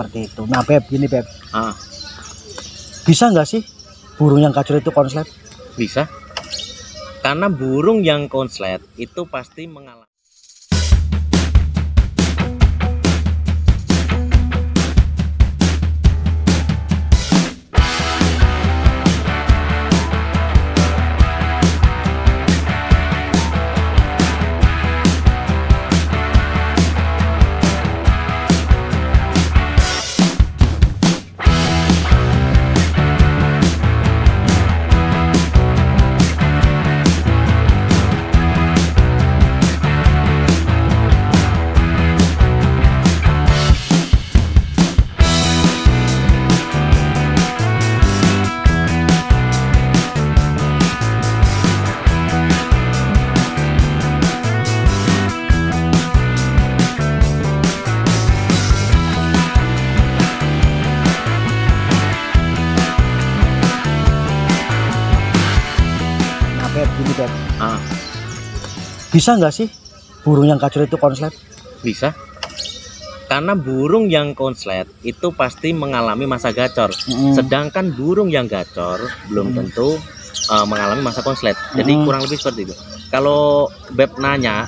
seperti itu. Nah Beb, gini Beb, Ah, bisa nggak sih burung yang gacor itu konslet? bisa. Karena burung yang konslet itu pasti mengalami. Gini Beb, Ah, bisa nggak sih burung yang gacor itu konslet? bisa. Karena burung yang konslet itu pasti mengalami masa gacor. Sedangkan burung yang gacor belum tentu mengalami masa konslet. Jadi kurang lebih seperti itu. Kalau Beb nanya,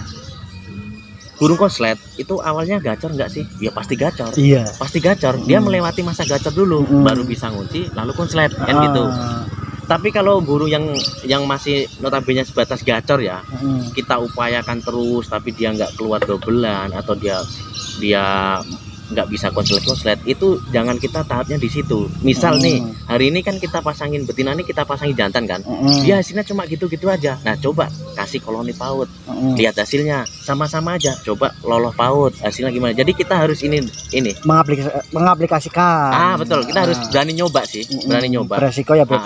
burung konslet itu awalnya gacor nggak sih? Ya pasti gacor. Iya. Pasti gacor. Dia melewati masa gacor dulu, baru bisa ngunci, lalu konslet kan gitu. Tapi kalau burung yang masih notabene sebatas gacor ya, kita upayakan terus, tapi dia nggak keluar dobelan atau dia nggak bisa konslet, itu jangan kita tahapnya di situ. Misal nih hari ini kan kita pasangin betina nih, kita pasangin jantan kan, dia hasilnya cuma gitu-gitu aja. Nah coba kasih koloni paut, lihat hasilnya sama-sama aja. Coba loloh paut, hasilnya gimana. Jadi kita harus ini mengaplikasikan. Betul, kita harus berani nyoba sih, berani nyoba. Beresiko ya Beb.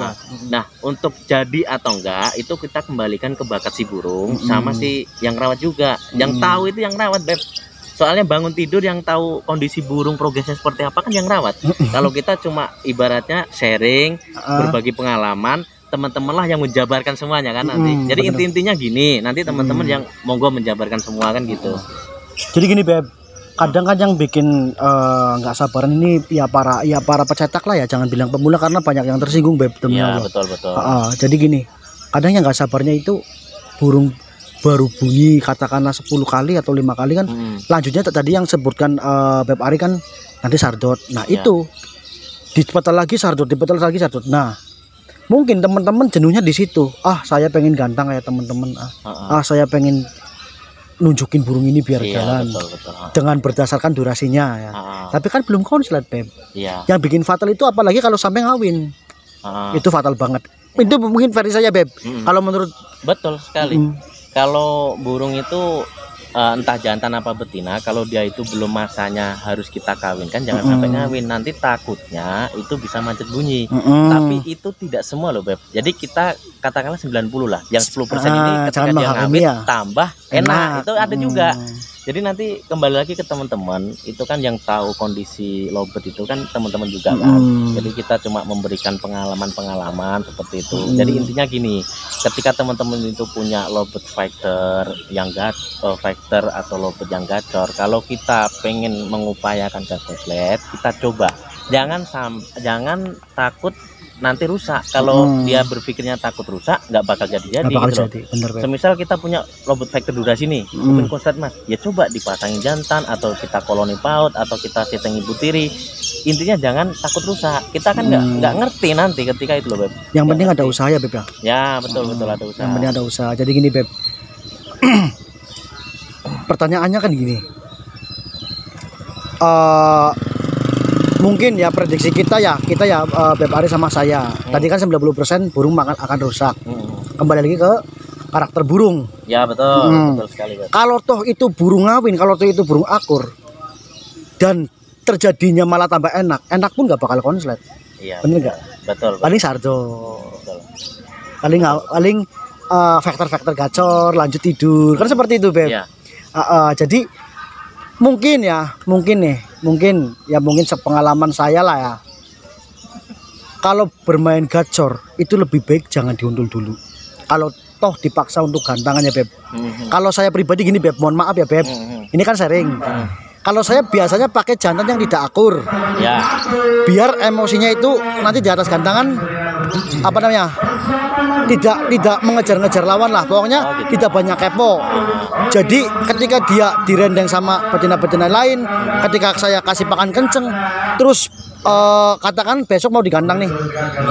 Nah untuk jadi atau enggak itu kita kembalikan ke bakat si burung sama si yang rawat juga. Yang tahu itu yang rawat Beb. Soalnya bangun tidur yang tahu kondisi burung progresnya seperti apa kan yang rawat. Kalau kita cuma ibaratnya sharing, berbagi pengalaman, teman-teman lah yang menjabarkan semuanya kan nanti. Jadi inti-intinya gini, nanti teman-teman yang monggo menjabarkan semua kan gitu. Jadi gini Beb, kadang kan yang bikin nggak sabaran ini ya para pecetak lah ya, jangan bilang pemula karena banyak yang tersinggung Beb. Iya betul. Jadi gini, kadang yang nggak sabarnya itu burung baru bunyi katakanlah 10 kali atau 5 kali kan, lanjutnya tadi yang sebutkan Beb Ari kan nanti sardot. Nah itu dipetel lagi sardot, dipetel lagi sardot. Nah mungkin teman-teman jenuhnya di situ. Saya pengen gantang kayak teman-teman. Saya pengen nunjukin burung ini biar jalan. Betul. Dengan berdasarkan durasinya ya. Tapi kan belum konslet Beb. Yang bikin fatal itu apalagi kalau sampai ngawin. Itu fatal banget. Itu mungkin versi saya Beb. Kalau menurut betul sekali. Kalau burung itu entah jantan apa betina, kalau dia itu belum masanya harus kita kawinkan, jangan sampai ngawin. Nanti takutnya itu bisa macet bunyi. Tapi itu tidak semua loh Beb. Jadi kita katakanlah 90 lah. Yang 10% ini ketika dia ngawin tambah enak. Itu ada juga. Jadi nanti kembali lagi ke teman-teman, itu kan yang tahu kondisi lobet itu kan teman-teman juga kan. Jadi kita cuma memberikan pengalaman-pengalaman seperti itu. Jadi intinya gini, ketika teman-teman itu punya lobet fighter yang fighter atau lobet yang gacor, kalau kita pengen mengupayakan konslet, kita coba. Jangan takut nanti rusak. Kalau dia berpikirnya takut rusak, nggak bakal jadi gitu loh. Semisal kita punya lobet factor durasi nih, mungkin konslet Mas, ya coba dipasangin jantan atau kita koloni paut atau kita setting ibu tiri. Intinya jangan takut rusak. Kita kan nggak ngerti nanti ketika itu loh Beb. Yang penting ada usaha ya Beb ya. Ya betul ada usaha. Yang penting ada usaha. Jadi gini Beb. Pertanyaannya kan gini. Mungkin ya prediksi kita ya Beb Ari sama saya tadi kan 90% burung akan rusak. Kembali lagi ke karakter burung. Ya betul sekali Beb. Kalau toh itu burung ngawin, kalau toh itu burung akur dan terjadinya malah tambah enak pun nggak bakal konslet. Iya bener nggak? Betul. Paling sardo, paling faktor gacor lanjut tidur kan seperti itu Beb. Jadi mungkin sepengalaman saya lah ya, kalau bermain gacor itu lebih baik jangan diuntul dulu. Kalau toh dipaksa untuk gantangannya Beb. Kalau saya pribadi gini Beb, mohon maaf ya Beb, ini kan sharing. Kalau saya biasanya pakai jantan yang tidak akur. Ya. Biar emosinya itu nanti di atas gantangan apa namanya? Tidak mengejar-ngejar lawan lah. Pokoknya tidak banyak kepo. Jadi ketika dia direndeng sama betina-betina lain, ketika saya kasih pakan kenceng, terus katakan besok mau digantang nih,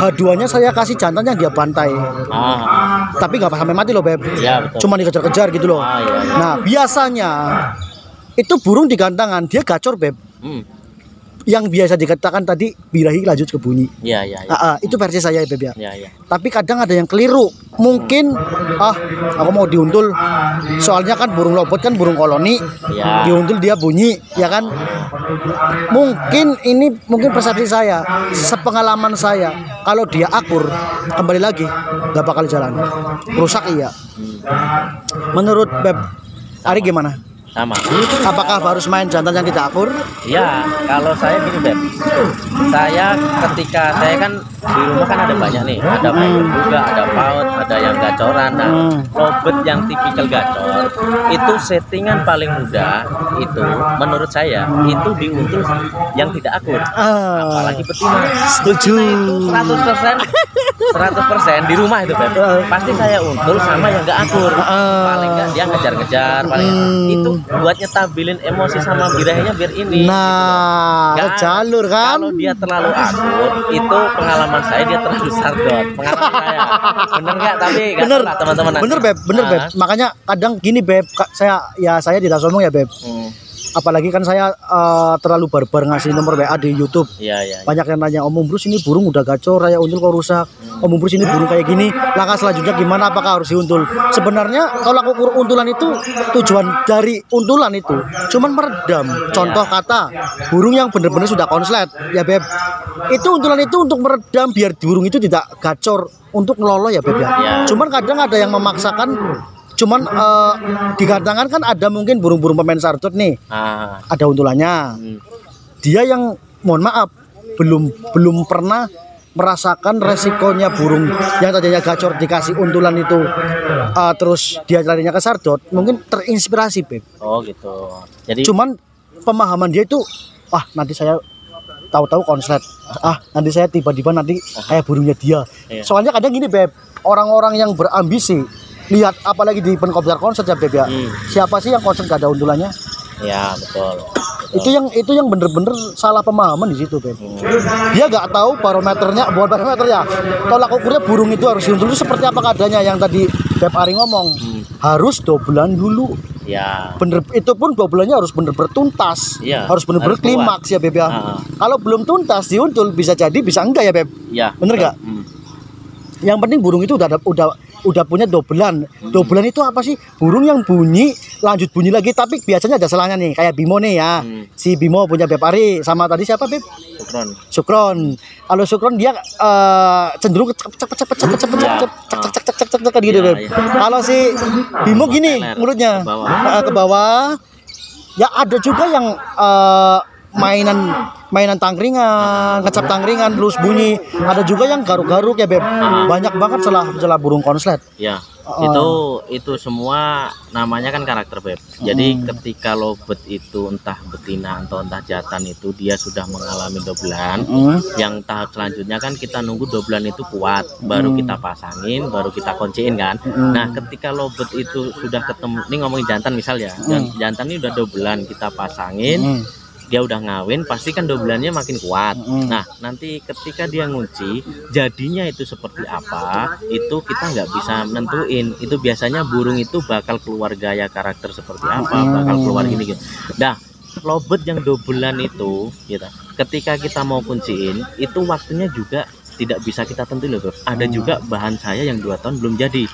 H2-nya saya kasih jantan yang dia bantai. Tapi nggak sampai mati loh, Beb. Ya, betul. Cuma dikejar-kejar gitu loh. Iya. Nah, biasanya itu burung di gantangan dia gacor, Beb. Yang biasa dikatakan tadi birahi lanjut ke bunyi. Iya. Itu versi saya, Beb ya. Iya. Tapi kadang ada yang keliru. Mungkin aku mau diuntul. Soalnya kan burung lobot kan burung koloni. Ya. Diuntul dia bunyi, ya kan? Mungkin persepsi saya, sepengalaman saya, kalau dia akur kembali lagi nggak bakal jalan. Rusak iya. Menurut Beb Ari gimana? Sama. Apakah harus main jantan yang tidak akur? Ya, kalau saya gini, Beb. Saya ketika saya kan di rumah kan ada banyak nih, ada fiber juga, ada paut, ada yang gacoran. Nah, lobet yang tipikal gacor itu settingan paling mudah itu menurut saya itu diuntul yang tidak akur. Apalagi betina. Setuju. 100% di rumah itu, Beb. Pasti saya untul sama yang nggak akur. Paling nggak dia ngejar-ngejar, paling itu buat nyetabilin emosi sama birahinya biar ini. Nah, gitu. jalur kan? Kalau dia terlalu akur, itu pengalaman saya dia terlalu sardot. Pengalaman saya. Bener nggak? Tapi Bener, lah teman-teman. bener Beb, Beb. Makanya kadang gini Beb, saya tidak sombong ya Beb. Apalagi kan saya terlalu barbar ngasih nomor WA di YouTube. Iya. Banyak yang nanya, Om Brus ini burung udah gacor, raya untul kok rusak. Om Brus ini burung kayak gini, langkah selanjutnya gimana? Apakah harus diuntul? Sebenarnya kalau aku ukur untulan itu tujuan dari untulan itu cuman meredam. Contoh kata burung yang benar-benar sudah konslet, ya Beb. Itu untulan itu untuk meredam biar burung itu tidak gacor untuk ngelolo ya Beb ya. Cuman kadang ada yang memaksakan. Cuman di gantangan kan ada mungkin burung-burung pemain sardot nih, ada untulannya. Dia yang mohon maaf belum pernah merasakan resikonya burung yang tadinya gacor dikasih untulan itu, terus dia larinya ke sardot, mungkin terinspirasi Beb. Oh gitu. Jadi cuman pemahaman dia itu, nanti saya tahu-tahu konslet, nanti saya tiba-tiba nanti kayak burungnya dia. Soalnya kadang gini Beb, orang-orang yang berambisi lihat apalagi di penkopdar konser ya Beb ya. Siapa sih yang konser gak ada untulannya? Ya betul. Itu yang bener-bener salah pemahaman di situ Beb. Dia nggak tahu barometernya, bukan barometer ya. Tolak ukurnya burung itu harus diuntul itu seperti apa keadaannya yang tadi Beb Ari ngomong. Harus dobelan dulu. Ya. Bener, itu pun dobelannya harus bener bertuntas. Harus bener klimaks ya Beb ya. Kalau belum tuntas diuntul bisa jadi bisa enggak ya Beb. Ya. Bener nggak? Yang penting burung itu udah punya dobelan. Dobelan itu apa sih? Burung yang bunyi lanjut bunyi lagi, tapi biasanya ada selangnya nih, kayak Bimo nih ya. Si Bimo punya Beb Ari sama tadi siapa Beb? Sukron. Kalau Sukron dia cenderung cepet gitu Beb. Kalau si Bimo gini mulutnya ke bawah. Ya ada juga yang mainan tangkringan, ngecap tangkringan terus bunyi. Ada juga yang garuk-garuk ya Beb. Banyak banget celah burung konslet. Ya. Itu semua namanya kan karakter Beb. Jadi ketika lobet itu entah betina atau entah jantan itu dia sudah mengalami dobelan, yang tahap selanjutnya kan kita nunggu dobelan itu kuat, baru kita pasangin, baru kita kunciin kan. Nah, ketika lobet itu sudah ketemu, ini ngomongin jantan misal ya. Jantan ini udah dobelan, kita pasangin. Dia udah ngawin, pasti kan dobelannya makin kuat. Nah, nanti ketika dia ngunci, jadinya itu seperti apa, itu kita nggak bisa nentuin. Itu biasanya burung itu bakal keluar gaya karakter seperti apa, bakal keluar gini gitu. Nah, lobet yang dobelan itu, gitu, ketika kita mau kunciin, itu waktunya juga tidak bisa kita tentuin loh Beb. Ada juga bahan saya yang 2 tahun belum jadi.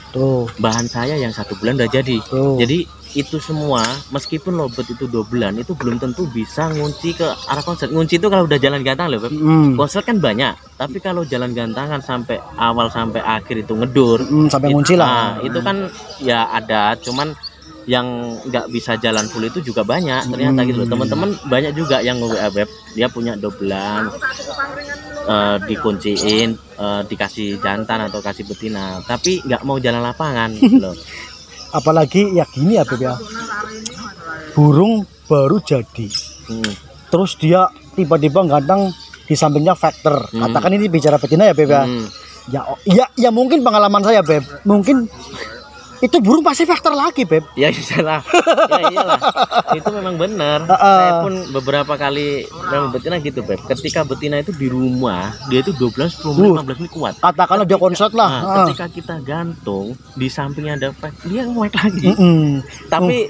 Bahan saya yang 1 bulan udah jadi. Jadi itu semua meskipun lobet itu dobelan itu belum tentu bisa ngunci ke arah konslet. Ngunci itu kalau udah jalan gantang loh Beb. Konslet kan banyak, tapi kalau jalan gantangan sampai awal sampai akhir itu ngedur sampai ngunci lah. Itu kan ya ada, cuman yang nggak bisa jalan full itu juga banyak ternyata gitu loh. Teman-teman banyak juga yang nge-WA Beb, dia punya dobelan dikunciin, dikasih jantan atau kasih betina, tapi nggak mau jalan lapangan gitu loh. Apalagi ya gini ya Beb ya, burung baru jadi Terus dia tiba-tiba ganteng di sampingnya factor. Katakan ini bicara betina ya Beb ya. Ya mungkin pengalaman saya Beb. Mungkin itu burung pasti faktor lagi Beb. Ya iyalah. Ya iyalah. Itu memang benar. Saya pun beberapa kali memang betina gitu Beb. Ketika betina itu di rumah, dia itu 12, 10, 15 menit kuat. Katakanlah dia konslet lah. Ketika kita gantung di sampingnya ada fact, dia nguek lagi.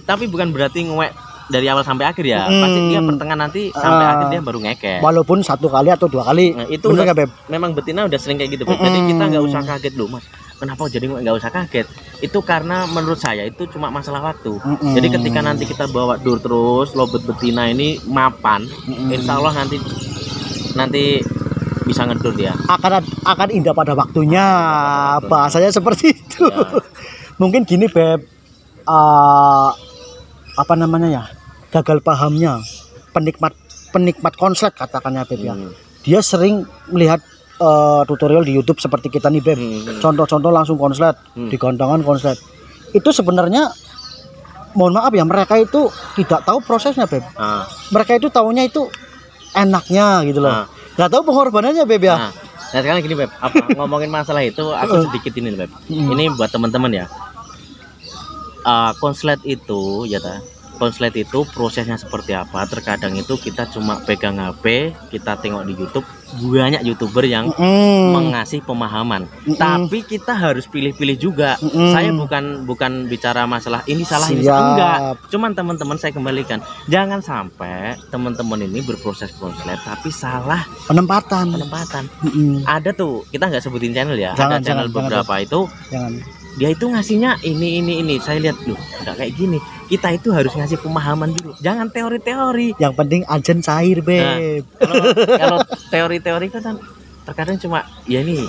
Tapi bukan berarti nguek dari awal sampai akhir ya. Pasti dia pertengahan nanti sampai akhir dia baru ngekek. Walaupun 1 kali atau 2 kali. Nah, itu udah, Beb. Memang betina udah sering kayak gitu Beb. Jadi kita nggak usah kaget loh Mas. Kenapa jadi nggak usah kaget? Itu karena menurut saya itu cuma masalah waktu. Jadi ketika nanti kita bawa dur terus, lobet betina ini mapan, insya Allah nanti bisa ngedur dia. Akan indah pada waktunya. Bahasanya seperti itu. Ya. Mungkin gini Beb, apa namanya ya? Gagal pahamnya penikmat konslet katakannya Beb ya. Dia sering melihat tutorial di YouTube seperti kita nih Beb. Contoh-contoh langsung konslet, digantangan konslet. Itu sebenarnya mohon maaf ya, mereka itu tidak tahu prosesnya Beb. Mereka itu taunya itu enaknya gitu loh. Nggak tahu pengorbanannya Beb ya. Nah sekarang gini Beb, ngomongin masalah itu aku sedikit ini Beb. Ini buat teman-teman ya. Konslet itu ya konslet itu prosesnya seperti apa. Terkadang itu kita cuma pegang HP, kita tengok di YouTube, banyak YouTuber yang mengasih pemahaman. Tapi kita harus pilih-pilih juga. Saya bukan bicara masalah ini salah ini salah, enggak. Cuman teman-teman saya kembalikan, jangan sampai teman-teman ini berproses konslet tapi salah penempatan. Ada tuh, kita nggak sebutin channel ya. Ada channel beberapa itu. Dia itu ngasihnya ini. Saya lihat loh, enggak kayak gini. Kita itu harus ngasih pemahaman dulu. Jangan teori-teori. Yang penting ajen cair Beb. Kalau teori-teori kan terkadang cuma ya ini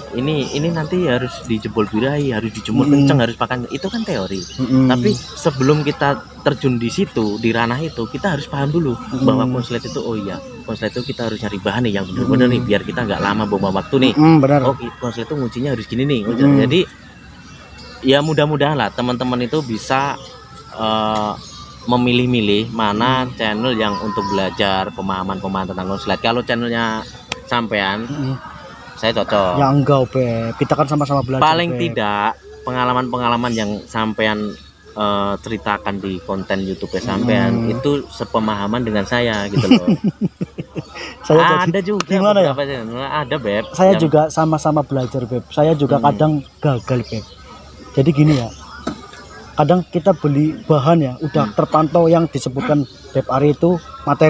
nanti harus dijebol birahi, harus dijemur kenceng, harus pakai, itu kan teori. Tapi sebelum kita terjun di situ, di ranah itu, kita harus paham dulu bahwa konslet itu konslet itu kita harus cari bahan nih yang benar-benar nih, biar kita nggak lama buang waktu nih. Oh konslet itu nguncinya harus gini nih. Jadi ya mudah-mudahan lah teman-teman itu bisa memilih-milih mana channel yang untuk belajar pemahaman tentang konslet. Kalau channelnya sampean, saya cocok. Ya enggak Beb, kita kan sama-sama belajar. Paling tidak pengalaman-pengalaman yang sampean ceritakan di konten YouTube sampean itu sepemahaman dengan saya gitu loh. Saya ada juga gimana ya? Ada Beb. Saya juga sama-sama belajar Beb. Saya juga kadang gagal Beb. Jadi gini ya, kadang kita beli bahan ya udah terpantau yang disebutkan Beb Ari itu materi